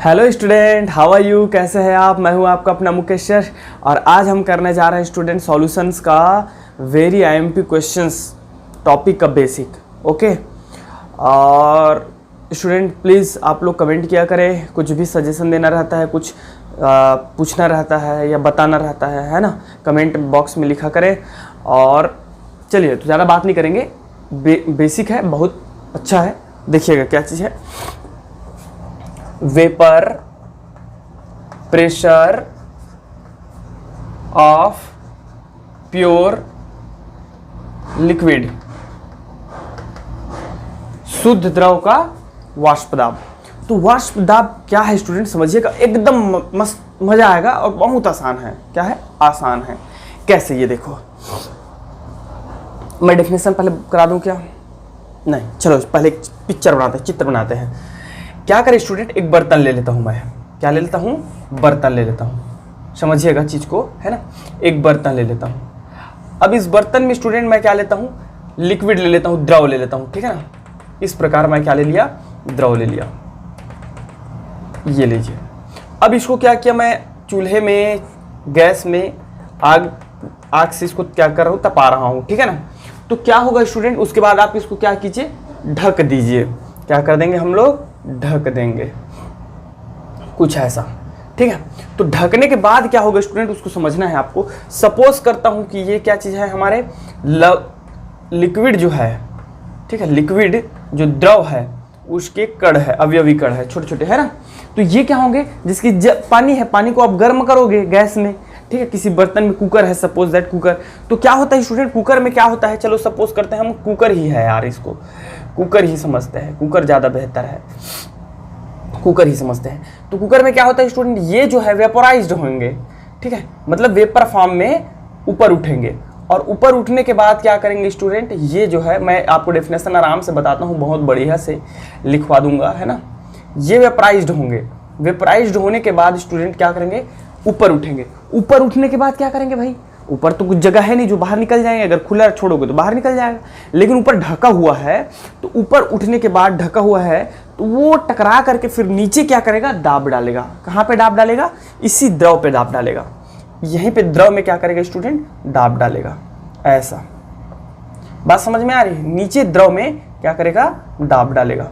Hello student, how are you? कैसे हैं आप? मैं हूं आपका अपना मुकेश सर और आज हम करने जा रहे हैं स्टूडेंट सॉल्यूशंस का वेरी आईएमपी क्वेश्चंस टॉपिक का बेसिक। ओके, और स्टूडेंट प्लीज़ आप लोग कमेंट किया करें, कुछ भी सजेशन देना रहता है, कुछ पूछना रहता है या बताना रहता है ना, कमेंट बॉक्स में लिखा करें। और चलिए तो ज़्यादा बात नहीं करेंगे, बेसिक है, बहुत अच्छा है। देखिएगा क्या चीज़ है, vapour pressure of pure liquid, शुद्ध द्रव का वाष्प दाब। तो वाष्प दाब क्या है स्टूडेंट, समझिएगा, एकदम मस्त मजा आएगा और बहुत आसान है। क्या है? आसान है। कैसे? ये देखो, मैं डेफिनेशन पहले करा दूं क्या? नहीं, चलो पहले एक पिक्चर बनाते हैं, चित्र बनाते हैं। क्या करें स्टूडेंट, एक बर्तन ले लेता हूं मैं। क्या ले लेता हूं? बर्तन ले लेता हूं। समझिएगा चीज को, है ना। एक बर्तन ले लेता हूं। अब इस बर्तन में स्टूडेंट मैं क्या लेता हूं? लिक्विड ले लेता हूं, द्रव ले लेता हूं। ठीक है ना। इस प्रकार मैं क्या ले लिया? द्रव ले लिया। ये लीजिए। अब इसको क्या किया मैं? चूल्हे में, गैस में आग से इसको क्या कर रहा हूं? तपा रहा हूं। ठीक है ना। तो क्या होगा स्टूडेंट, उसके बाद आप इसको क्या कीजिए? ढक दीजिए। क्या कर देंगे हम लोग? ढक देंगे, कुछ ऐसा। ठीक है। तो ढकने के बाद क्या होगा स्टूडेंट, उसको समझना है आपको। सपोज करता हूं कि ये क्या चीज है, हमारे लिक्विड जो है, ठीक है, लिक्विड जो द्रव है उसके कण है, अवयवी कण है, छोटे छोटे, है ना। तो ये क्या होंगे, जिसकी पानी है, पानी को आप गर्म करोगे गैस में। ठीक है, किसी बर्तन में, कुकर है, सपोज दैट कुकर। तो क्या होता है स्टूडेंट, कुकर में क्या होता है, चलो सपोज करते हैं हम कुकर ही है यार, इसको कुकर ही समझते हैं, कुकर ज़्यादा बेहतर है, कुकर ही समझते हैं। तो कुकर में क्या होता है स्टूडेंट, ये जो है वेपोराइज्ड होंगे। ठीक है, मतलब वेपर फॉर्म में ऊपर उठेंगे। और ऊपर उठने के बाद क्या करेंगे स्टूडेंट, ये जो है, मैं आपको डेफिनेशन आराम से बताता हूँ, बहुत बढ़िया से लिखवा दूंगा, है ना। ये वेपोराइज्ड होंगे। वेपोराइज्ड होने के बाद स्टूडेंट क्या करेंगे? ऊपर उठेंगे। ऊपर उठने के बाद क्या करेंगे भाई? ऊपर तो कुछ जगह है नहीं जो बाहर निकल जाएंगे, अगर खुला छोड़ोगे तो बाहर निकल जाएगा। लेकिन ऊपर ढका हुआ है, तो ऊपर उठने के बाद ढका हुआ है, तो वो टकरा करके फिर नीचे क्या करेगा? दाब डालेगा। कहाँ पे दाब डालेगा? इसी द्रव पे दाब डालेगा। यहीं पे द्रव में क्या करेगा स्टूडेंट? दाब डालेगा। ऐसा बात समझ में आ रही है? नीचे द्रव में क्या करेगा? दाब डालेगा।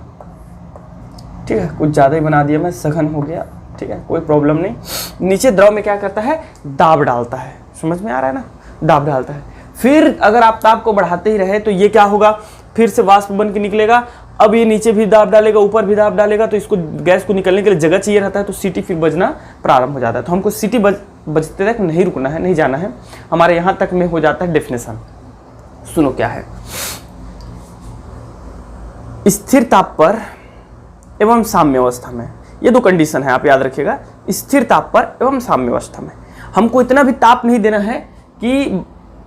ठीक है, कुछ ज़्यादा ही बना दिया मैं, सघन हो गया। ठीक है, कोई प्रॉब्लम नहीं। नीचे द्रव में क्या करता है? दाब डालता है। समझ में आ रहा है ना? दाब डालता है। फिर अगर आप दाब को बढ़ाते ही रहे तो ये क्या होगा? फिर से वाष्प बन के निकलेगा। अब ये नीचे भी दाब डालेगा, ऊपर भी दाब डालेगा। तो इसको, गैस को निकलने के लिए जगह चाहिए रहता है, तो सीटी फिर बजना प्रारंभ हो जाता है। तो हमको सीटी बजते तक नहीं रुकना है, नहीं जाना है, हमारे यहाँ तक में हो जाता है डेफिनेशन। सुनो क्या है, स्थिर ताप पर एवं साम्य अवस्था में, ये दो कंडीशन है, आप याद रखिएगा। स्थिर ताप पर एवं साम्य अवस्था में हमको इतना भी ताप नहीं देना है कि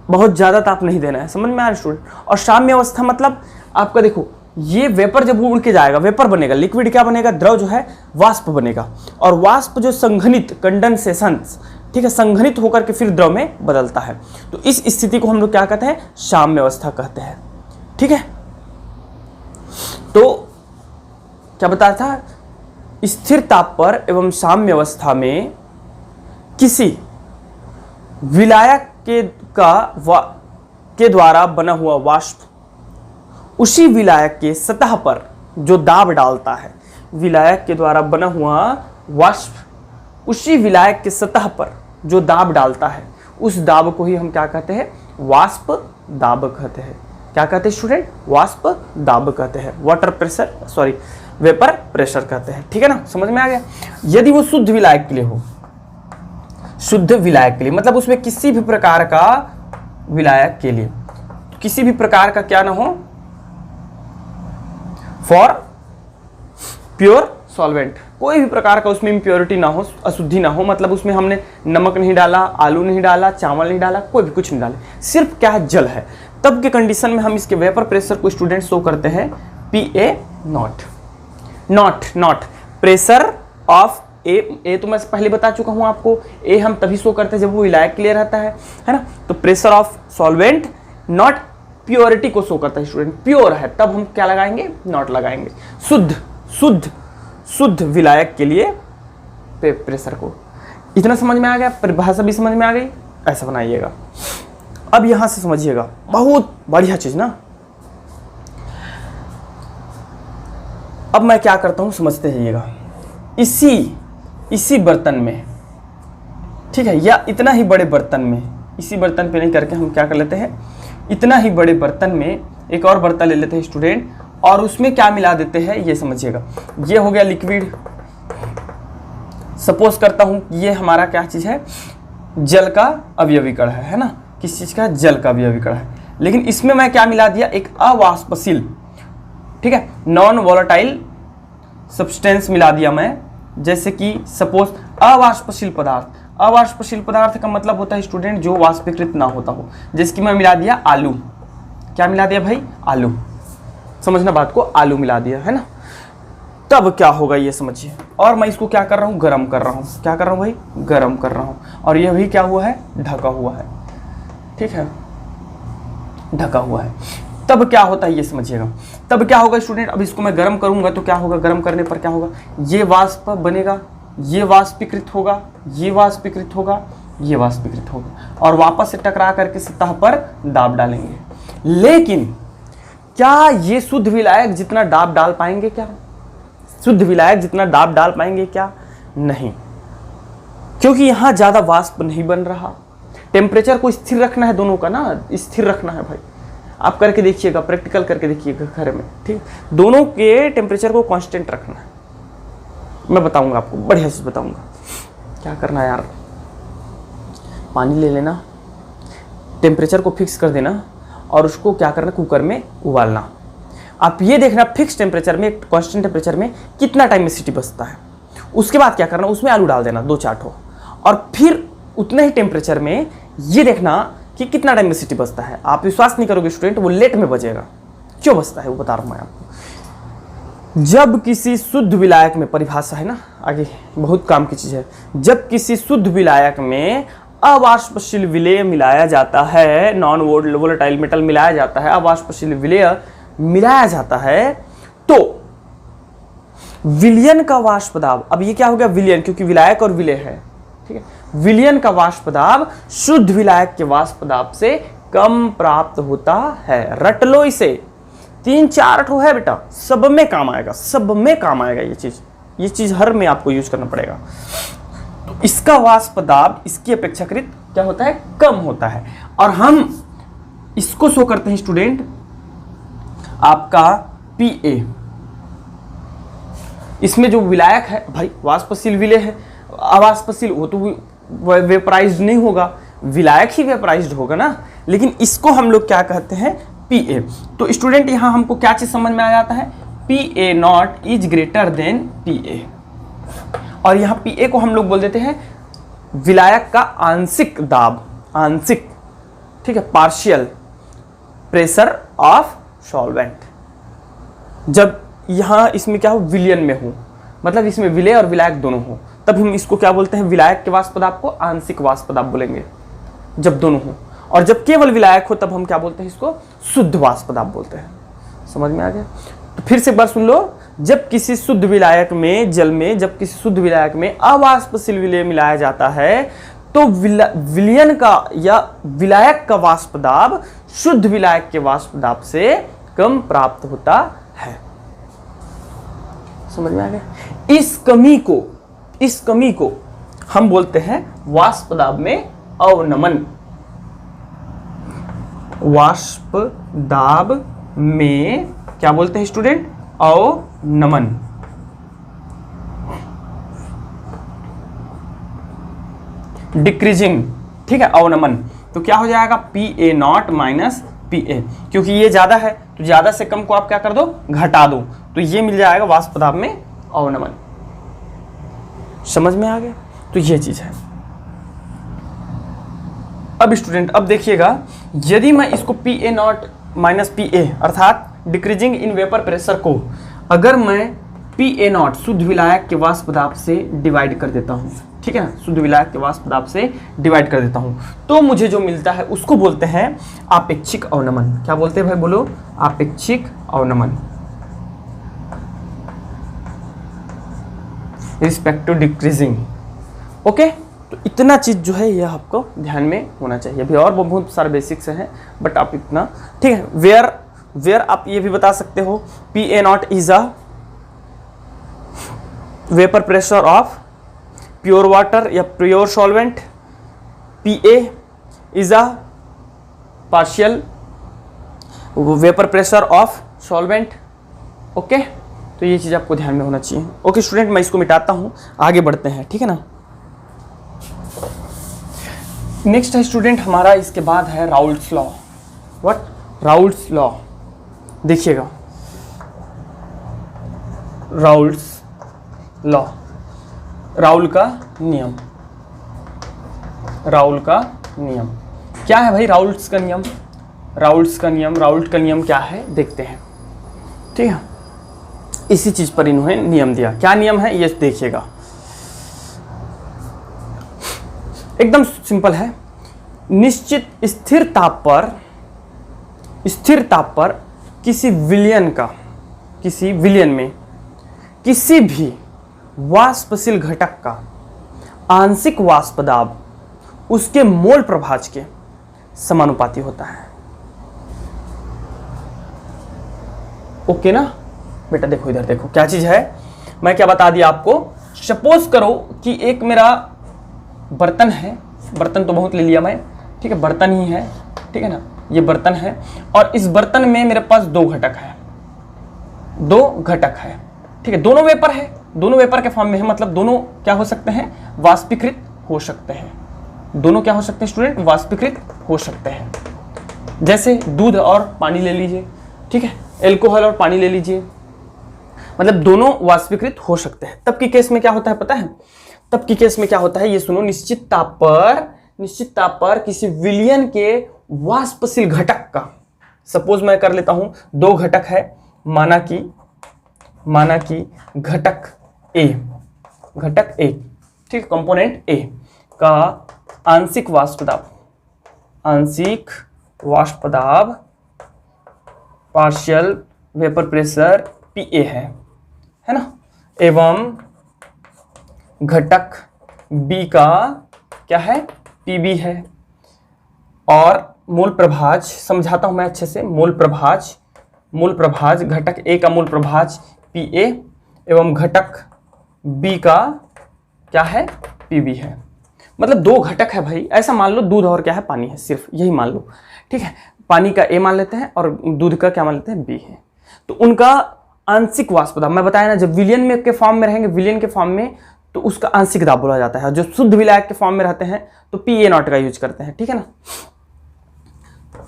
बहुत ज़्यादा ताप नहीं देना है। समझ में आ रहा है स्टूडेंट? और साम्य अवस्था मतलब आपका देखो, ये वेपर जब उड़ के जाएगा, वेपर बनेगा, लिक्विड क्या बनेगा? द्रव जो है वाष्प बनेगा। और वाष्प जो संघनित, कंडेंसेशन, ठीक है, संघनित होकर के फिर द्रव में बदलता है। तो इस स्थिति को हम लोग क्या कहते हैं? साम्य अवस्था कहते हैं। ठीक है। तो क्या बताया था? स्थिर ताप पर एवं साम्य अवस्था में किसी विलायक के द्वारा बना हुआ वाष्प उसी विलायक के सतह पर जो दाब डालता है, विलायक के द्वारा बना हुआ वाष्प उसी विलायक के सतह पर जो दाब डालता है, उस दाब को ही हम क्या कहते हैं? वाष्प दाब कहते हैं। क्या कहते हैं स्टूडेंट? वाष्प दाब कहते हैं। Water pressure, sorry, vapour pressure कहते हैं। ठीक है ना, समझ में आ गया। यदि वो शुद्ध विलायक के लिए हो, शुद्ध विलायक के लिए मतलब उसमें किसी भी प्रकार का विलायक के लिए, किसी भी प्रकार का क्या ना हो, फॉर प्योर सॉल्वेंट, कोई भी प्रकार का उसमें इम्प्योरिटी ना हो, अशुद्धि ना हो, मतलब उसमें हमने नमक नहीं डाला, आलू नहीं डाला, चावल नहीं डाला, कोई भी कुछ नहीं डाले, सिर्फ क्या है? जल है। तब के कंडीशन में हम इसके वेपर प्रेशर को स्टूडेंट शो करते हैं PA0। नॉट प्रेशर ऑफ ए तो मैं पहले बता चुका हूं आपको। ए हम तभी शो करते हैं जब वो विलायक के लिए रहता है ना। तो pressure of solvent not purity को शो करता है स्टूडेंट, प्योर है तब हम क्या लगाएंगे? नॉट लगाएंगे। शुद्ध विलायक के लिए प्रेशर को। इतना समझ में आ गया, परिभाषा भी समझ में आ गई, ऐसा बनाइएगा। अब यहां से समझिएगा, बहुत बढ़िया चीज ना। अब मैं क्या करता हूं समझते जाइएगा। इसी बर्तन में, ठीक है, या इतना ही बड़े बर्तन में, इसी बर्तन पे नहीं करके हम क्या कर लेते हैं, इतना ही बड़े बर्तन में एक और बर्तन ले लेते हैं स्टूडेंट, और उसमें क्या मिला देते हैं ये समझिएगा। ये हो गया लिक्विड, सपोज करता हूं ये हमारा क्या चीज है, जल का अवयवी कण है ना, किस चीज का, जल का अवयवी कण है। लेकिन इसमें मैं क्या मिला दिया, एक अवाष्पशील, ठीक है, नॉन वोलेटाइल सब्सटेंस मिला दिया मैं। जैसे कि सपोज अवाष्पशील पदार्थ, अवाष्पशील पदार्थ का मतलब होता है स्टूडेंट जो वाष्पीकृत ना होता हो। जैसे कि मैं मिला दिया आलू, क्या मिला दिया भाई, आलू, समझना बात को, आलू मिला दिया है ना। तब क्या होगा ये समझिए, और मैं इसको क्या कर रहा हूँ, गर्म कर रहा हूँ, क्या कर रहा हूँ भाई, गर्म कर रहा हूँ, और ये भी क्या हुआ है, ढका हुआ है, ठीक है, ढका हुआ है। तब क्या होता है ये समझिएगा, तब क्या होगा स्टूडेंट, अब इसको मैं गर्म करूंगा तो क्या होगा, गर्म करने पर क्या होगा, ये वाष्प बनेगा, ये वाष्पीकृत होगा, ये वाष्पीकृत होगा, ये वाष्पीकृत होगा, और वापस से टकरा करके सतह पर दाब डालेंगे। लेकिन क्या ये शुद्ध विलायक जितना दाब डाल पाएंगे, क्या शुद्ध विलायक जितना दाब डाल पाएंगे, क्या नहीं, क्योंकि यहां ज्यादा वाष्प नहीं बन रहा। टेम्परेचर को स्थिर रखना है दोनों का ना, स्थिर रखना है भाई। आप करके देखिएगा, प्रैक्टिकल करके देखिएगा घर में, ठीक, दोनों के टेम्परेचर को कांस्टेंट रखना है। मैं बताऊंगा आपको, बढ़िया से बताऊंगा क्या करना है यार। पानी ले लेना, टेम्परेचर को फिक्स कर देना, और उसको क्या करना, कुकर में उबालना। आप ये देखना फिक्स टेम्परेचर में, कांस्टेंट टेम्परेचर में कितना टाइम में सीटी बचता है। उसके बाद क्या करना, उसमें आलू डाल देना 2-4 ठो, और फिर उतने ही टेम्परेचर में ये देखना कि कितना टाइम में सीटी बचता है। आप विश्वास नहीं करोगे स्टूडेंट, वो लेट में बजेगा। क्यों बचता है वो बता रहा हूं मैं आपको। जब किसी शुद्ध विलायक में, परिभाषा है ना आगे, बहुत काम की चीज है, जब किसी शुद्ध विलायक में अवाष्पशील विलेय मिलाया जाता है, नॉन वोलेटाइल मेटल मिलाया जाता है, अवाष्पशील विलेय मिलाया जाता है, तो विलयन का वाष्प दाब, अब ये क्या हो गया, विलयन, क्योंकि विलायक और विलेय है, ठीक है, विलयन का वाष्प दाब शुद्ध विलायक के वाष्प दाब से कम प्राप्त होता है। रट लो इसे, 3-4 ठो है बेटा, सब में काम आएगा, सब में काम आएगा ये चीज हर में आपको यूज करना पड़ेगा। तो इसका वाष्प दाब इसकी अपेक्षाकृत क्या होता है, कम होता है, और हम इसको शो करते हैं स्टूडेंट आपका PA। इसमें जो विलायक है भाई वाष्पशील विलेय है, अवाष्पशील वो तो वेपराइज्ड नहीं होगा, विलायक ही वेपराइज्ड होगा ना, लेकिन इसको हम लोग क्या कहते हैं, PA। तो स्टूडेंट यहां हमको क्या चीज समझ में आ जाता है, PA not is greater than PA, और यहां PA को हम लोग बोल देते हैं विलायक का आंशिक दाब, आंशिक, ठीक है, पार्शियल प्रेशर ऑफ सॉल्वेंट। जब यहां इसमें क्या हो, विलयन में हो, मतलब इसमें विलेय और विलायक दोनों हो, तब हम इसको क्या बोलते हैं, विलायक के वाष्प दाब को आंशिक वाष्प दाब बोलेंगे, जब दोनों हो। और जब केवल विलायक हो तब हम क्या बोलते हैं, इसको शुद्ध वाष्प दाब बोलते हैं। समझ में आ गया? तो फिर से एक बार सुन लो, जब किसी शुद्ध विलायक में, जल में, जब किसी शुद्ध विलायक में अवाष्पशील विलेय मिलाया जाता है, तो विलयन का या विलायक का वाष्प दाब शुद्ध विलायक के वाष्प दाब से कम प्राप्त होता है। समझ में आ गया? इस कमी को हम बोलते हैं वाष्प दाब में अवनमन। वाष्प दाब में क्या बोलते हैं स्टूडेंट, अवनमन। डिक्रीजिंग, ठीक है, अवनमन। तो क्या हो जाएगा, PA नॉट माइनस PA, क्योंकि ये ज्यादा है तो ज्यादा से कम को आप क्या कर दो, घटा दो, तो ये मिल जाएगा वाष्प दाब में अवनमन। समझ में आ गया? तो ये चीज है। अब स्टूडेंट अब देखिएगा, यदि मैं इसको PA नॉट माइनस PA अर्थात डिक्रीजिंग इन वेपर प्रेशर को अगर मैं PA नॉट शुद्ध विलायक के वाष्प दाब से डिवाइड कर देता हूं, ठीक है ना, शुद्ध विलायक के वाष्प दाब से डिवाइड कर देता हूं, तो मुझे जो मिलता है उसको बोलते हैं आपेक्षिक अवनमन। क्या बोलते हैं भाई, बोलो, आपेक्षिक अवनमन रिस्पेक्ट टू डिक्रीजिंग। ओके, तो इतना चीज़ जो है यह आपको ध्यान में होना चाहिए। अभी और बहुत सारे बेसिक्स हैं बट आप इतना, ठीक है। वेयर आप ये भी बता सकते हो PA0 is a vapour pressure of pure water या pure solvent, PA is a partial vapour pressure of solvent. Okay, तो ये चीज़ आपको ध्यान में होना चाहिए। ओके स्टूडेंट, मैं इसको मिटाता हूँ, आगे बढ़ते हैं, ठीक है ना। नेक्स्ट है स्टूडेंट हमारा, इसके बाद है Raoult's law. What? Raoult's law. देखिएगा, राउल्ट्स लॉ, राउल का नियम। राउल का नियम क्या है भाई? राउल्ट्स का नियम, राउल्ट्स का नियम, राउल्ट का नियम क्या है देखते हैं, ठीक है। इसी चीज पर इन्होंने नियम दिया। क्या नियम है ये देखिएगा, एकदम सिंपल है। निश्चित स्थिर ताप पर किसी विलयन में किसी भी वाष्पशील घटक का आंशिक वाष्प दाब उसके मोल प्रभाज के समानुपाती होता है। ओके ना बेटा, देखो इधर देखो क्या चीज है, मैं क्या बता दिया आपको। सपोज करो कि एक मेरा बर्तन है, बर्तन तो बहुत ले लिया मैं, ठीक है, बर्तन ही है, ठीक है ना, ये बर्तन है और इस बर्तन में मेरे पास दो घटक है, ठीक है, दोनों वेपर है, दोनों वेपर के फॉर्म में है, मतलब दोनों क्या हो सकते हैं? वाष्पीकृत हो सकते हैं। दोनों क्या हो सकते हैं स्टूडेंट? वाष्पीकृत हो सकते हैं। जैसे दूध और पानी ले लीजिए, ठीक है, एल्कोहल और पानी ले लीजिए, मतलब दोनों वाष्पीकृत हो सकते हैं। तब की केस में क्या होता है पता है? तब की केस में क्या होता है ये सुनो। निश्चित ताप पर किसी विलयन के वाष्पशील घटक का, सपोज मैं कर लेता हूं, दो घटक है, माना कि घटक ए, ठीक, कंपोनेंट ए का आंशिक वाष्प दाब पार्शियल वेपर प्रेशर PA है ना, एवं घटक B का क्या है? PB है। और मूल प्रभाज समझाता हूं मैं अच्छे से। मूल प्रभाज घटक A का मूल प्रभाज PA एवं घटक B का क्या है? PB है। मतलब दो घटक है भाई, ऐसा मान लो दूध और क्या है? पानी है, सिर्फ यही मान लो, ठीक है। पानी का A मान लेते हैं और दूध का क्या मान लेते हैं? B है। तो उनका आंशिक वाष्प दाब, मैं बताया ना, जब विलयन में के फॉर्म में रहेंगे, विलयन के फॉर्म में, तो उसका आंशिक दाब बोला जाता है। जो शुद्ध विलायक के फॉर्म में रहते हैं तो PA0 का यूज करते हैं, ठीक है ना।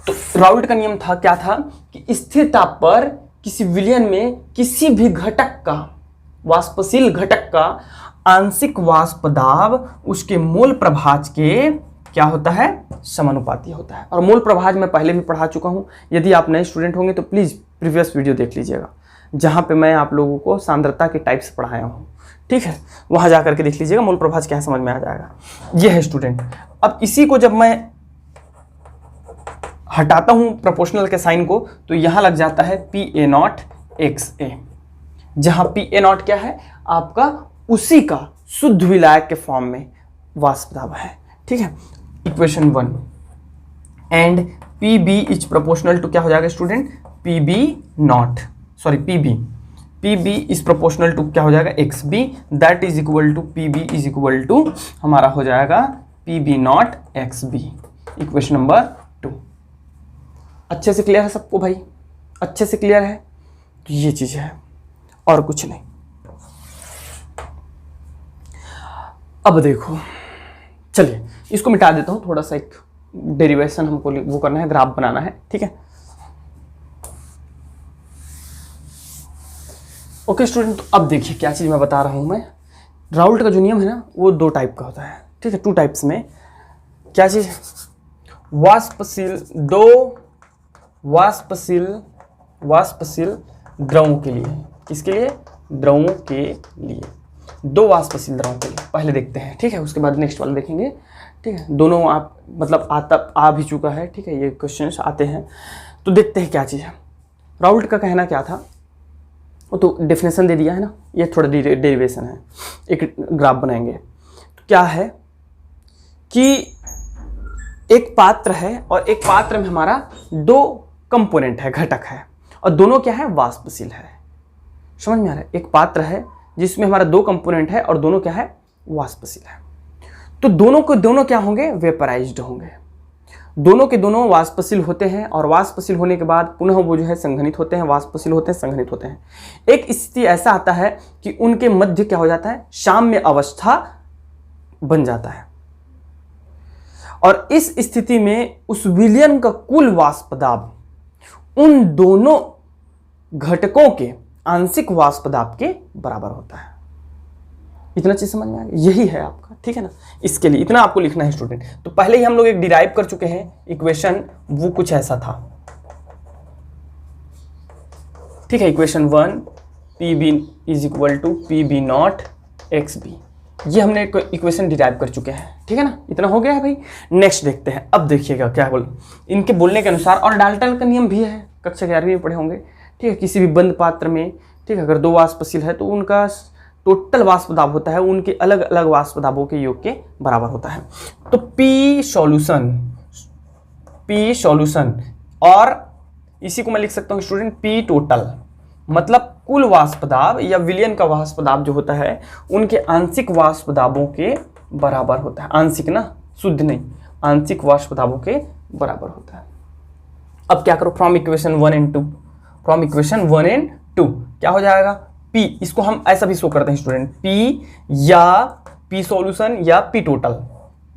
तो राउल्ट का नियम था, क्या था कि स्थिर ताप पर किसी विलयन में किसी भी घटक का, वाष्पशील घटक का आंशिक वाष्प दाब उसके मूल प्रभाज के क्या होता है? समानुपाती होता है। और मूल प्रभाज मैं पहले भी पढ़ा चुका हूं, यदि आप नए स्टूडेंट होंगे तो प्लीज प्रीवियस वीडियो देख लीजिएगा, जहां पे मैं आप लोगों को सांद्रता के टाइप्स पढ़ाया हूँ, ठीक है, वहां जाकर के देख लीजिएगा, मूल प्रभाज क्या समझ में आ जाएगा। यह है स्टूडेंट। अब इसी को जब मैं हटाता हूं प्रोपोर्शनल के साइन को, तो यहां लग जाता है PA0 XA, जहां PA0 क्या है? आपका उसी का शुद्ध विलायक के फॉर्म में वाष्प दाब है, ठीक है। Equation 1 and PB is proportional to क्या हो जाएगा student? PB is proportional to क्या हो जाएगा? XB, that is equal to PB is equal to हमारा हो जाएगा PB0 XB। Equation number 2। अच्छे से क्लियर है सबको भाई? अच्छे से क्लियर है? तो ये चीज है और कुछ नहीं। अब देखो, चलिए इसको मिटा देता हूं, थोड़ा सा एक डेरिवेशन हमको वो करना है, ग्राफ बनाना है, ठीक है। ओके स्टूडेंट, तो अब देखिए क्या चीज मैं बता रहा हूं मैं। राउल्ट का जो नियम है ना, वो दो टाइप का होता है, ठीक है, 2 टाइप्स में। क्या चीज? दो वाष्पशील द्रवों के लिए। किसके लिए? द्रवों के लिए, दो वाष्पशील द्रवों के लिए पहले देखते हैं, ठीक है, उसके बाद नेक्स्ट वाला देखेंगे, ठीक है। दोनों आप मतलब आ भी चुका है, ठीक है, ये क्वेश्चंस आते हैं, तो देखते हैं क्या चीज़ है। राउल्ट का कहना क्या था, वो तो डेफिनेशन दे दिया है ना, ये थोड़ा डेरिवेशन है, एक ग्राफ बनाएंगे। तो क्या है कि एक पात्र है और एक पात्र में हमारा दो कंपोनेंट है, घटक है, और दोनों क्या है, वाष्पशील है। समझ में आ रहा है? एक पात्र है जिसमें हमारा दो कंपोनेंट है और दोनों क्या है, वाष्पशील है। तो दोनों को दोनों क्या होंगे, वेपराइज्ड होंगे। दोनों के दोनों वाष्पशील होते हैं और वाष्पशील होने के बाद पुनः वो जो है संघनित होते हैं, वाष्पशील होते हैं, संघनित होते हैं। एक स्थिति ऐसा आता है कि उनके मध्य क्या हो जाता है, साम्य अवस्था बन जाता है, और इस स्थिति में उस विलयन का कुल वाष्प दाब उन दोनों घटकों के आंशिक वाष्प दाब के बराबर होता है। इतना चीज समझ में आ गया? यही है आपका, ठीक है ना। इसके लिए इतना आपको लिखना है स्टूडेंट। तो पहले ही हम लोग एक डिराइव कर चुके हैं इक्वेशन, वो कुछ ऐसा था, ठीक है। Equation 1 PB is equal to PB not XB, ये हमने इक्वेशन डिराइव कर चुके हैं, ठीक है ना। इतना हो गया है भाई। नेक्स्ट देखते हैं। अब देखिएगा क्या बोल, इनके बोलने के अनुसार, और डाल्टन का नियम भी है, कक्षा 11वीं में पढ़े होंगे, ठीक है। किसी भी बंद पात्र में, ठीक है, अगर दो वाष्पशील है तो उनका टोटल वाष्प दाब होता है उनके अलग अलग वाष्प दाबों के योग के बराबर होता है। तो P सॉल्यूशन, और इसी को मैं लिख सकता हूँ स्टूडेंट P टोटल, मतलब कुल वाष्प दाब या विलयन का वाष्प दाब जो होता है उनके आंशिक वाष्प दाबों के बराबर होता है। आंशिक ना, शुद्ध नहीं, आंशिक वाष्प दाबों के बराबर होता है। अब क्या करो, from equation 1 and 2, from equation 1 and 2 क्या हो जाएगा, P, इसको हम ऐसा भी शो करते हैं स्टूडेंट, P या P सॉल्यूशन या P टोटल,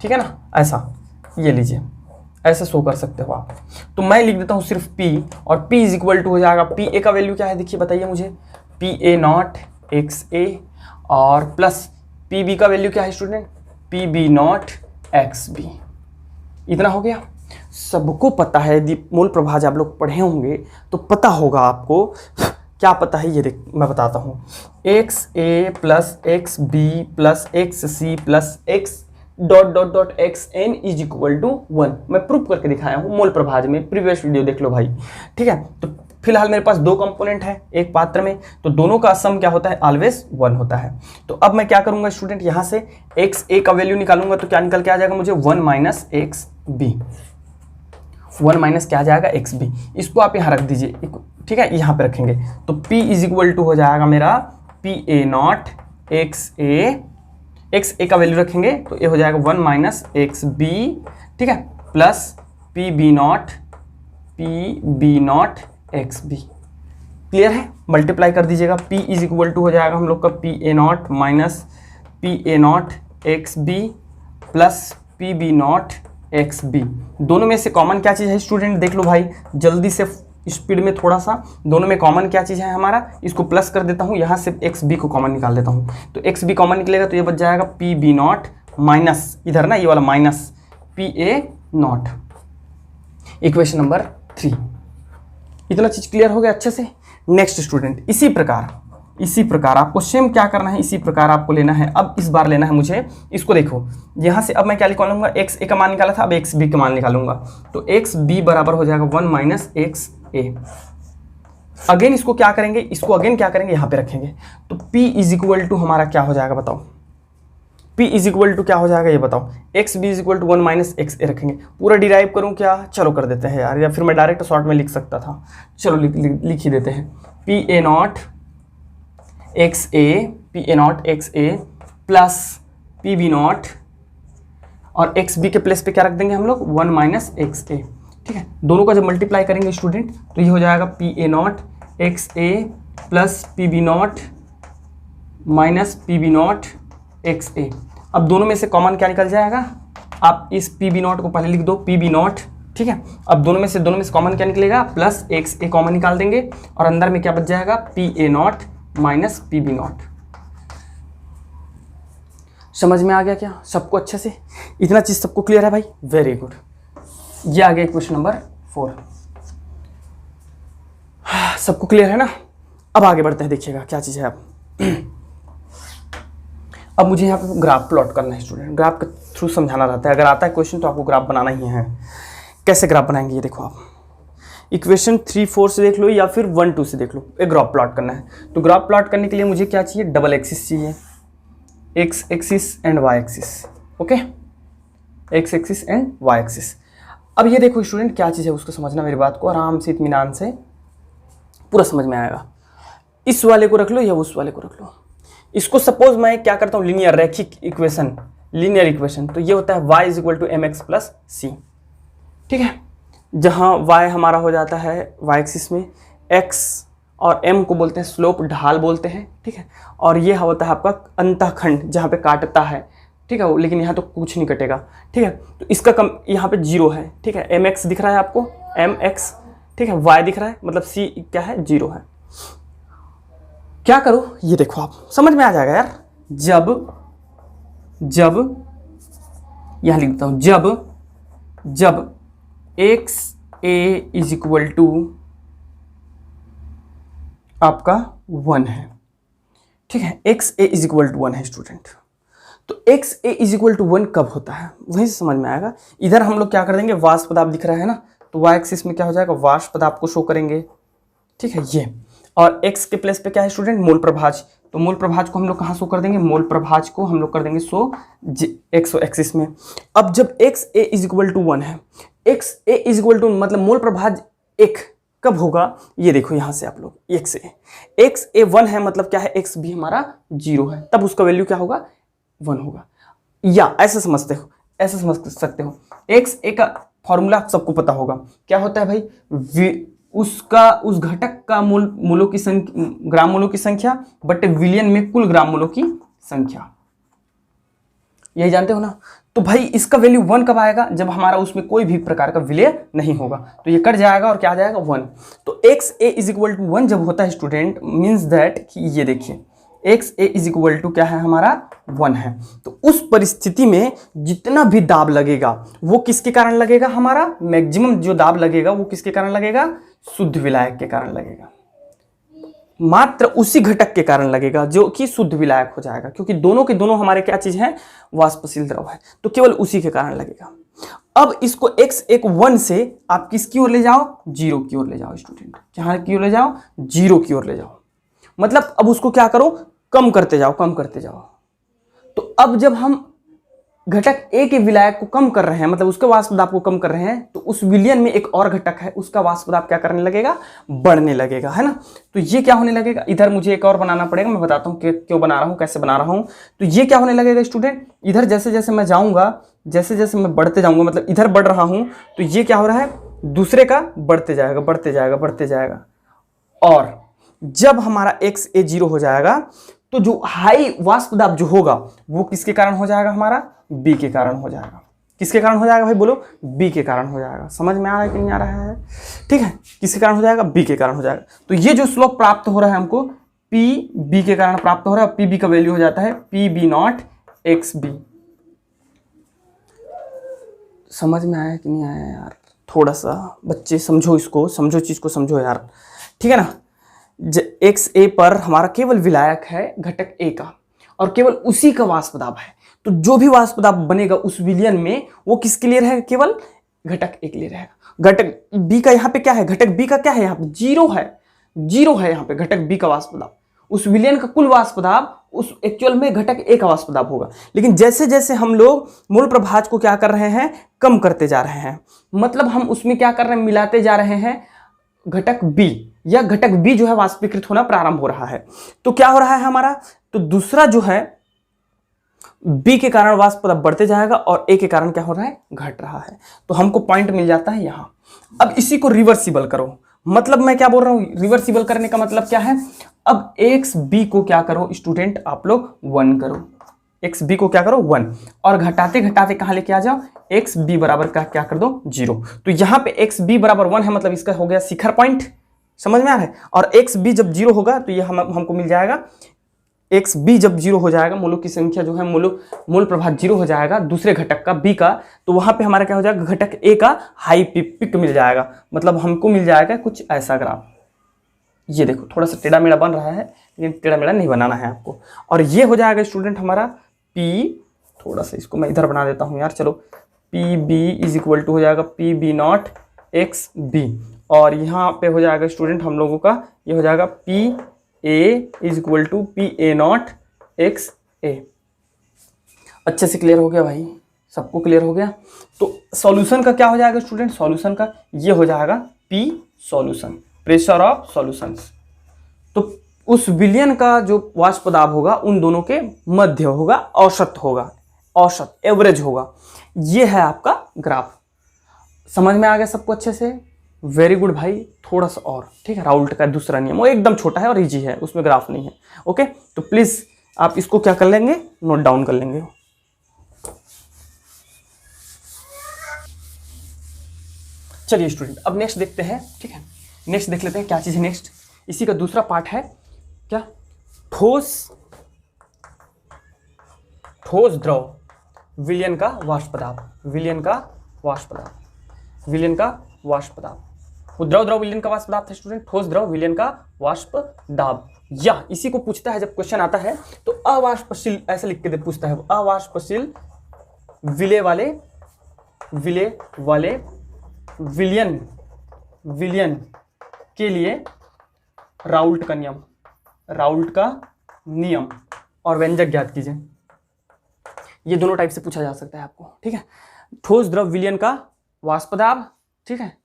ठीक है ना, ऐसा ये लीजिए, ऐसे शो कर सकते हो आप। तो मैं लिख देता हूं सिर्फ P, और P इज इक्वल टू हो जाएगा, PA का वैल्यू क्या है देखिए, बताइए मुझे, PA नॉट XA, और प्लस PB का वैल्यू क्या है स्टूडेंट, PB नॉट XB। इतना हो गया। सबको पता है, यदि मोल प्रभा आप लोग पढ़े होंगे तो पता होगा आपको। क्या पता है ये देख, मैं बताता हूँ, XA plus XB plus XC plus X dot dot dot XN is equal to 1। मैं प्रूफ करके दिखाया हूँ मोल प्रभाज में, प्रीवियस वीडियो देख लो भाई, ठीक है। तो फिलहाल मेरे पास दो कंपोनेंट है एक पात्र में, तो दोनों का सम क्या होता है, ऑलवेज 1 होता है। तो अब मैं क्या करूंगा स्टूडेंट, यहाँ से XA का वैल्यू निकालूंगा तो क्या निकल के आ जाएगा मुझे, 1 माइनस XB, 1 माइनस क्या आ जाएगा, XB। इसको आप यहाँ रख दीजिए, ठीक है, यहाँ पे रखेंगे। तो P इज इक्वल टू हो जाएगा मेरा PA नॉट XA का वैल्यू रखेंगे तो ये हो जाएगा 1 माइनस XB, ठीक है, plus PB not XB। Clear है? मल्टीप्लाई कर दीजिएगा। P इज इक्वल टू हो जाएगा हम लोग का PA not minus PA not XB plus PB not XB। दोनों में से कॉमन क्या चीज़ है स्टूडेंट, देख लो भाई जल्दी से, स्पीड में थोड़ा सा। दोनों में कॉमन क्या चीज़ है हमारा, इसको प्लस कर देता हूँ, यहाँ से XB को कॉमन निकाल देता हूँ। तो XB कॉमन निकलेगा तो ये बच जाएगा PB नॉट माइनस, इधर ना ये वाला minus PA not. Equation number 3। इतना चीज़ क्लियर हो गया अच्छे से। नेक्स्ट स्टूडेंट, इसी प्रकार आपको सेम क्या करना है, इसी प्रकार आपको लेना है। अब इस बार लेना है मुझे, इसको देखो यहाँ से, अब मैं क्या निकालूंगा, XA का मान निकाला था, अब XB का मान निकालूंगा। तो XB बराबर हो जाएगा 1 माइनस XA। अगेन इसको क्या करेंगे, इसको अगेन क्या करेंगे, यहाँ पे रखेंगे। तो P इज इक्वल टू हमारा क्या हो जाएगा बताओ, P इज इक्वल टू क्या हो जाएगा ये बताओ, XB is equal to 1 minus XA रखेंगे। पूरा डिराइव करूँ क्या, चलो कर देते हैं यार, या फिर मैं डायरेक्ट शॉर्ट में लिख सकता था, चलो लिख ही देते हैं। PA not XA plus PB not, और XB के प्लेस पे क्या रख देंगे हम लोग, 1 माइनस XA, ठीक है। दोनों का जब मल्टीप्लाई करेंगे स्टूडेंट तो ये हो जाएगा PA not XA plus PB not minus PB not XA। अब दोनों में से कॉमन क्या निकल जाएगा, आप इस PB नॉट को पहले लिख दो, PB नॉट, ठीक है। अब दोनों में से कॉमन क्या निकलेगा, प्लस XA कॉमन निकाल देंगे, और अंदर में क्या बच जाएगा, PA not minus PB not. समझ में आ गया क्या सबको अच्छे से? इतना चीज सबको क्लियर है भाई, वेरी गुड। ये आ गया क्वेश्चन नंबर 4। सबको क्लियर है ना? अब आगे बढ़ते हैं, देखिएगा क्या चीज है। अब मुझे यहाँ पे ग्राफ प्लॉट करना है स्टूडेंट, ग्राफ के थ्रू समझाना रहता है। अगर आता है क्वेश्चन तो आपको ग्राफ बनाना ही है। कैसे ग्राफ बनाएंगे ये देखो, आप इक्वेशन 3-4 से देख लो या फिर 1-2 से देख लो, एक ग्राफ प्लॉट करना है। तो ग्राफ प्लॉट करने के लिए मुझे क्या चाहिए, डबल एक्सिस चाहिए, X axis and Y axis, okay, X axis and Y axis. अब ये देखो स्टूडेंट क्या चीज़ है उसको समझना, मेरी बात को आराम से इत्मीनान से पूरा समझ में आएगा। इस वाले को रख लो या उस वाले को रख लो। इसको सपोज मैं क्या करता हूँ, लीनियर रैखिक इक्वेशन, लीनियर इक्वेशन, तो ये होता है y is equal to M X plus C, ठीक है, जहाँ y हमारा हो जाता है y एक्सिस में, x और m को बोलते हैं स्लोप, ढाल बोलते हैं, ठीक है, और ये होता है आपका अंतःखंड जहाँ पे काटता है, ठीक है, लेकिन यहाँ तो कुछ नहीं कटेगा, ठीक है, तो इसका कम यहाँ पे 0 है, ठीक है, एम एक्स दिख रहा है आपको, एम एक्स, ठीक है, वाई दिख रहा है, मतलब सी क्या है, 0 है। क्या करो ये देखो, आप समझ में आ जाएगा यार। जब यहां लिख देता हूं, जब X A is equal to आपका 1 है, ठीक है, X A is equal to 1 है स्टूडेंट, तो X A is equal to 1 कब होता है वहीं से समझ में आएगा। इधर हम लोग क्या कर देंगे, वाष्प दाब दिख रहा है ना, तो वाई एक्सिस में क्या हो जाएगा, वाष्प दाब को शो करेंगे, ठीक है, ये, और x के प्लेस पे क्या है स्टूडेंट, मूल प्रभाज, तो मूल प्रभाज को हम लोग कहाँ शो कर देंगे, मूल प्रभाज को हम लोग कर देंगे शो एक्स एक्सिस में। अब जब x a is equal to 1 है, x a is equal to मतलब मूल प्रभाज 1 कब होगा, ये देखो यहाँ से आप लोग, x a 1 है मतलब क्या है, x b हमारा 0 है, तब उसका वैल्यू क्या होगा, 1 होगा। या ऐसे समझते हो, ऐसे समझ सकते हो, x a का फॉर्मूला सबको पता होगा, क्या होता है भाई, उसका उस घटक का मूलों की संख्या, ग्राम मूलों की संख्या बटे विलयन में कुल ग्राम मूलों की संख्या, यही जानते हो ना। तो भाई इसका वैल्यू 1 कब आएगा, जब हमारा उसमें कोई भी प्रकार का विलय नहीं होगा, तो ये कट जाएगा और क्या आ जाएगा, 1। तो X A is equal to 1 जब होता है स्टूडेंट, मीन्स दैट कि ये देखिए X A is equal to क्या है हमारा, 1 है, तो उस परिस्थिति में जितना भी दाब लगेगा वो किसके कारण लगेगा, हमारा मैक्सिमम जो दाब लगेगा वो किसके कारण लगेगा, शुद्ध विलायक के कारण लगेगा, मात्र उसी घटक के कारण लगेगा जो कि शुद्ध विलायक हो जाएगा, क्योंकि दोनों के दोनों हमारे क्या चीज है, वाष्पशील द्रव है, तो केवल उसी के कारण लगेगा। अब इसको x एक 1 से आप किसकी ओर ले जाओ, 0 की ओर ले जाओ स्टूडेंट, कहाँ की ओर ले जाओ, 0 की ओर ले जाओ, मतलब अब उसको क्या करो, कम करते जाओ, कम करते जाओ। तो अब जब हम घटक ए के विलायक को कम कर रहे हैं, मतलब उसके वाष्प दाब को कम कर रहे हैं, तो उस विलयन में एक और घटक है, उसका वाष्प दाब क्या करने लगेगा, बढ़ने लगेगा, है ना। तो ये क्या होने लगेगा, इधर मुझे एक और बनाना पड़ेगा, मैं बताता हूँ कि क्यों बना रहा हूँ, कैसे बना रहा हूँ। तो ये क्या होने लगेगा स्टूडेंट, इधर जैसे जैसे मैं जाऊँगा, जैसे जैसे मैं बढ़ते जाऊँगा, मतलब इधर बढ़ रहा हूँ, तो ये क्या हो रहा है, दूसरे का बढ़ते जाएगा, बढ़ते जाएगा, बढ़ते जाएगा, और जब हमारा x a 0 हो जाएगा, तो जो हाई वाष्प दाब जो होगा वो किसके कारण हो जाएगा, हमारा b के कारण हो जाएगा। किसके कारण हो जाएगा भाई बोलो, b के कारण हो जाएगा। समझ में आ रहा है कि नहीं आ रहा है, ठीक है, किसके कारण हो जाएगा, b के कारण हो जाएगा। तो ये जो स्लोप प्राप्त हो रहा है हमको, p b के कारण प्राप्त हो रहा है, pb का वैल्यू हो जाता है pb0 xb। समझ में आया कि नहीं आया यार, थोड़ा सा बच्चे समझो, इसको समझो, चीज को समझो यार, ठीक है ना। एक्स ए पर हमारा केवल विलायक है घटक ए का, और केवल उसी का वाष्प दाब है, तो जो भी वाष्प दाब बनेगा उस विलयन में वो किसके लिए रहेगा, केवल घटक ए के लिए रहेगा। घटक बी का यहाँ पे क्या है, घटक बी का क्या है, यहाँ पे 0 है, 0 है यहाँ पे घटक बी का वाष्प दाब। उस विलयन का कुल वाष्प दाब उस एक्चुअल में घटक ए का वाष्प दाब होगा, लेकिन जैसे जैसे हम लोग मूल प्रभाज को क्या कर रहे हैं, कम करते जा रहे हैं, मतलब हम उसमें क्या कर रहे हैं, मिलाते जा रहे हैं घटक बी, या घटक बी जो है वाष्पीकृत होना प्रारंभ हो रहा है। तो क्या हो रहा है हमारा, तो दूसरा जो है बी के कारण वाष्प दाब बढ़ते जाएगा और ए के कारण क्या हो रहा है, घट रहा है। तो हमको पॉइंट मिल जाता है यहां। अब इसी को रिवर्सिबल करो, मतलब मैं क्या बोल रहा हूं, रिवर्सिबल करने का मतलब क्या है, अब एक्स बी को क्या करो स्टूडेंट, आप लोग 1 करो, एक्स बी को क्या करो 1, और घटाते घटाते कहां लेके आ जाओ, एक्स बी बराबर का क्या कर दो 0। तो यहां पे एक्स बी बराबर 1 है, मतलब इसका हो गया शिखर पॉइंट, समझ में आ रहा है। और एक्स बी जब 0 होगा तो ये हमको मिल जाएगा, एक्स बी जब 0 हो जाएगा, मूलों की संख्या जो है मूल प्रभाव 0 हो जाएगा दूसरे घटक का बी का, तो वहां पे हमारा क्या हो जाएगा, घटक ए का हाई पिक मिल जाएगा, मतलब हमको मिल जाएगा कुछ ऐसा ग्राफ। ये देखो थोड़ा सा टेढ़ा मेढ़ा बन रहा है, लेकिन टेढ़ा मेढ़ा नहीं बनाना है आपको। और ये हो जाएगा स्टूडेंट हमारा पी, थोड़ा सा इसको मैं इधर बना देता हूँ यार, चलो P B is equal to हो जाएगा P B not X B, और यहाँ पे हो जाएगा स्टूडेंट हम लोगों का ये हो जाएगा P A is equal to P A not X A. अच्छे से क्लियर हो गया भाई, सबको क्लियर हो गया। तो सॉल्यूशन का क्या हो जाएगा स्टूडेंट, सॉल्यूशन का ये हो जाएगा P solution, pressure of solutions. तो उस विलयन का जो वाष्प दाब होगा उन दोनों के मध्य होगा, औसत होगा, औसत एवरेज होगा। ये है आपका ग्राफ। समझ में आ गया सबको अच्छे से? वेरी गुड भाई। थोड़ा सा और, ठीक है। राउल्ट का दूसरा नियम वो एकदम छोटा है और इजी है, उसमें ग्राफ नहीं है। ओके, तो प्लीज आप इसको क्या कर लेंगे, नोट डाउन कर लेंगे। चलिए स्टूडेंट, अब नेक्स्ट देखते हैं, ठीक है। नेक्स्ट देख लेते हैं क्या चीज है नेक्स्ट। इसी का दूसरा पार्ट है क्या, ठोस द्रव विलयन का वाष्प दाब, विलयन का वाष्प दाब, विलयन का वाष्प दाब। वो द्रव विलयन का वाष्प दाब था स्टूडेंट, ठोस द्रव विलयन का वाष्प दाब। या इसी को पूछता है जब क्वेश्चन आता है तो अवाष्पशील ऐसे लिख के पूछता है, अवाष्पशील विलय वाले विलयन के लिए राउल्ट का नियम और व्यंजक ज्ञात कीजिए। ये दोनों टाइप से पूछा जा सकता है आपको, ठीक है। ठोस द्रव विलयन का वाष्प दाब, ठीक है,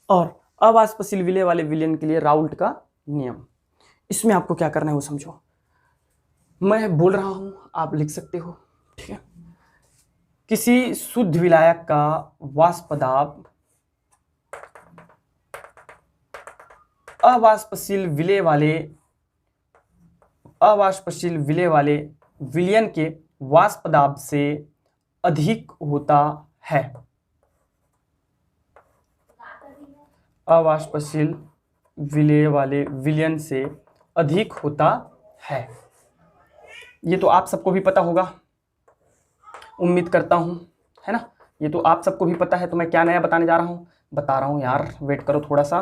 और अवाष्पशील विलय वाले विलयन के लिए राउल्ट का नियम। इसमें आपको क्या करना है वो समझो, मैं बोल रहा हूं आप लिख सकते हो, ठीक है। किसी शुद्ध विलायक का वाष्प दाब अवाष्पशील विलय वाले विलयन के वाष्प दाब से अधिक होता है। अवाष्पशील विलय वाले विलयन से अधिक होता है। ये तो आप सबको भी पता होगा, उम्मीद करता हूं, है ना। ये तो आप सबको भी पता है। तो मैं क्या नया बताने जा रहा हूं, बता रहा हूं यार, वेट करो थोड़ा सा,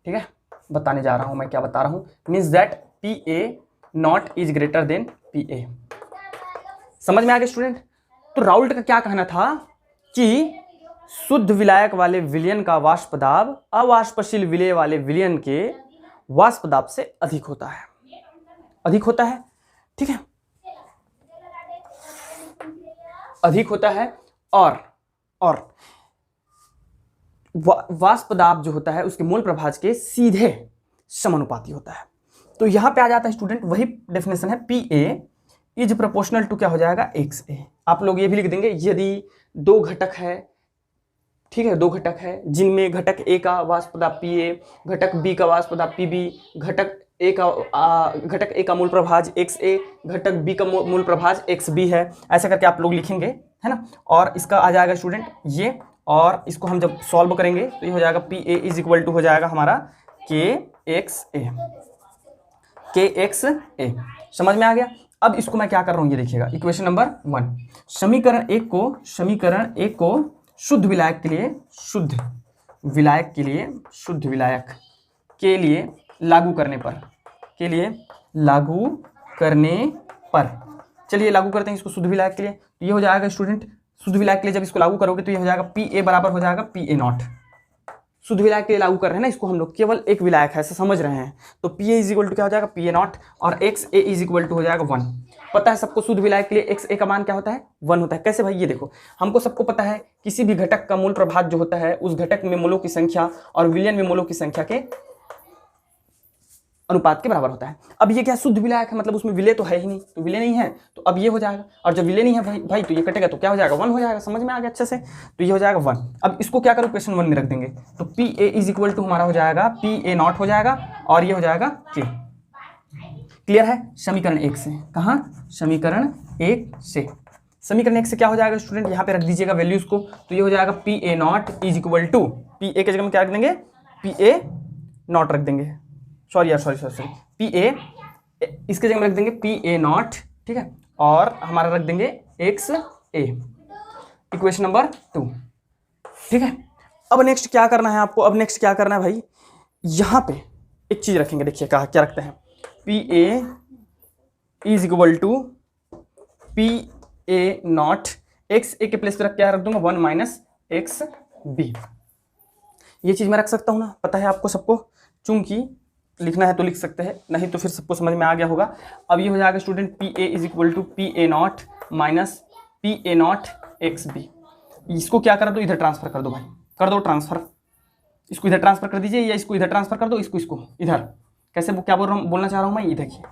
ठीक है। बताने जा रहा हूं मैं क्या बता रहा हूं, means that PA not is greater than PA। समझ में आ गया स्टूडेंट? तो राउल्ट का क्या कहना था कि शुद्ध विलायक वाले विलयन का वाष्प दाब अवाष्पशील विलय वाले विलयन के वाष्प दाब से अधिक होता है, अधिक होता है, ठीक है, अधिक होता है। और वाष्प दाब जो होता है उसके मूल प्रभाज के सीधे समानुपाती होता है। तो यहां पे आ जाता है स्टूडेंट, वही डेफिनेशन है, PA इज प्रोपोर्शनल टू क्या हो जाएगा, XA। आप लोग ये भी लिख देंगे, यदि दो घटक है, ठीक है, दो घटक है जिनमें घटक A का वाष्प दाब PA, घटक B का वाष्प दाब PB, घटक A का मूल प्रभाज XA, घटक B का मूल प्रभाज XB है, ऐसा करके आप लोग लिखेंगे, है ना। और इसका आ जाएगा स्टूडेंट ये, और इसको हम जब सॉल्व करेंगे तो ये हो जाएगा PA इज इक्वल टू हो जाएगा हमारा KXA। समझ में आ गया? अब इसको मैं क्या कर रहा हूं ये देखिएगा, इक्वेशन नंबर 1, समीकरण एक को शुद्ध विलायक के लिए लागू करने पर, चलिए लागू करते हैं इसको शुद्ध विलायक के लिए। तो ये हो जाएगा स्टूडेंट, शुद्ध विलायक के लिए जब इसको लागू करोगे तो ये हो जाएगा PA बराबर हो जाएगा PA नॉट। शुद्ध विलायक के लिए लागू कर रहे हैं ना इसको हम लोग, केवल एक विलायक है ऐसा समझ रहे हैं। तो PA इज इक्वल टू क्या हो जाएगा, PA नॉट, और XA इज इक्वल टू हो जाएगा 1। पता है सबको शुद्ध विलायक के लिए XA का मान क्या होता है, 1 होता है। कैसे भाई, ये देखो, हमको सबको पता है किसी भी घटक का मूल प्रभाज जो होता है उस घटक में मोलों की संख्या और विलयन में मोलों की संख्या के अनुपात के बराबर होता है। अब ये क्या शुद्ध विलायक है, मतलब उसमें विलय तो है ही नहीं, तो विलय नहीं है तो अब ये हो जाएगा, और जब विलय नहीं है भाई तो ये कटेगा तो क्या हो जाएगा, 1 हो जाएगा। समझ में आ गया अच्छे से? तो ये हो जाएगा 1। अब इसको क्या करो, क्वेश्चन 1 में रख देंगे, तो PA इज इक्वल टू हमारा हो जाएगा PA नॉट हो जाएगा, और ये हो जाएगा K। क्लियर है? समीकरण 1 से, कहाँ, समीकरण 1 से, समीकरण 1 से क्या हो जाएगा स्टूडेंट, यहाँ पे रख दीजिएगा वैल्यूज को। तो ये हो जाएगा PA not is equal to, PA के जगह में क्या रख देंगे, PA नॉट रख देंगे, सॉरी PA, इसके जगह में रख देंगे PA नॉट, ठीक है, और हमारा रख देंगे XA, इक्वेशन नंबर 2, ठीक है। अब नेक्स्ट क्या करना है आपको, अब नेक्स्ट क्या करना है भाई, यहाँ पे एक चीज रखेंगे, देखिए क्या रखते हैं, PA is equal to PA not, XA के प्लेस पे रख क्या रख दूंगा, 1 माइनस XB। ये चीज मैं रख सकता हूँ ना, पता है आपको सबको, चूंकि लिखना है तो लिख सकते हैं, नहीं तो फिर सबको समझ में आ गया होगा। अब ये हो जाएगा student PA is equal to PA not minus P A not X B. इसको क्या कर दो, इधर ट्रांसफर कर दो भाई, कर दो ट्रांसफर, इसको इधर ट्रांसफर कर दीजिए या इसको इधर ट्रांसफर कर दो, इसको इधर। कैसे वो क्या बोलना चाह रहा हूँ मैं, ये देखिए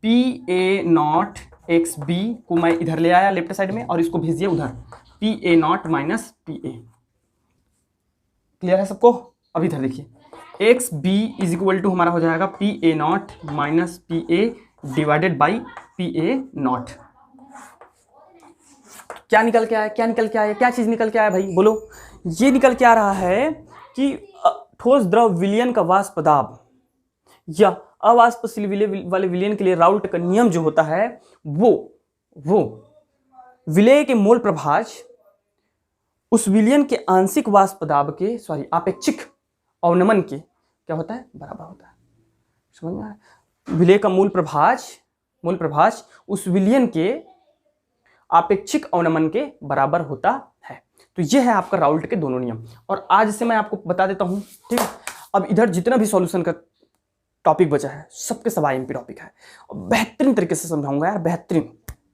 P A not X B को मैं इधर ले आया लेफ्ट साइड में और इसको भेज दिया उधर, P A not minus P A. Clear है सबको? अब इधर देखिए X B is equal to हमारा हो जाएगा P A not minus P A divided by P A not. क्या निकल के आया, क्या निकल के आया, क्या चीज निकल के आया भाई बोलो? ये निकल के आ रहा है कि ठोस द्रव विलयन का वाष्प दाब या अवाष्पशील वाले विलयन के लिए राउल्ट का नियम जो होता है वो विलय के मोल प्रभाज उस विलयन के आंशिक वाष्प दाब के आपेक्षिक अवनमन के क्या होता है, बराबर होता है। समझ में आया? विलय का मूल प्रभाज उस विलयन के आपेक्षिक अवनमन के बराबर होता है। तो ये है आपका राउल्ट के दोनों नियम, और आज से मैं आपको बता देता हूं, ठीक है। अब इधर जितना भी सॉल्यूशन का टॉपिक बचा है सबके सब IMP टॉपिक है, और बेहतरीन तरीके से समझाऊंगा यार, बेहतरीन,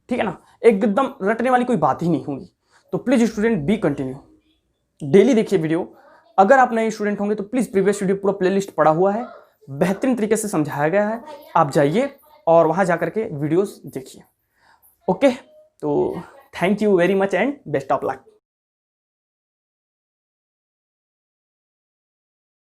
ठीक है ना, एकदम रटने वाली कोई बात ही नहीं होगी। तो please student B continue, daily देखिए वीडियो। अगर आप नए स्टूडेंट होंगे तो प्लीज प्रीवियस वीडियो पूरा प्लेलिस्ट पड़ा हुआ है, बेहतरीन तरीके से समझाया गया है, आप जाइए और वहां जाकर के वीडियोस देखिए। ओके, तो thank you very much and best of luck.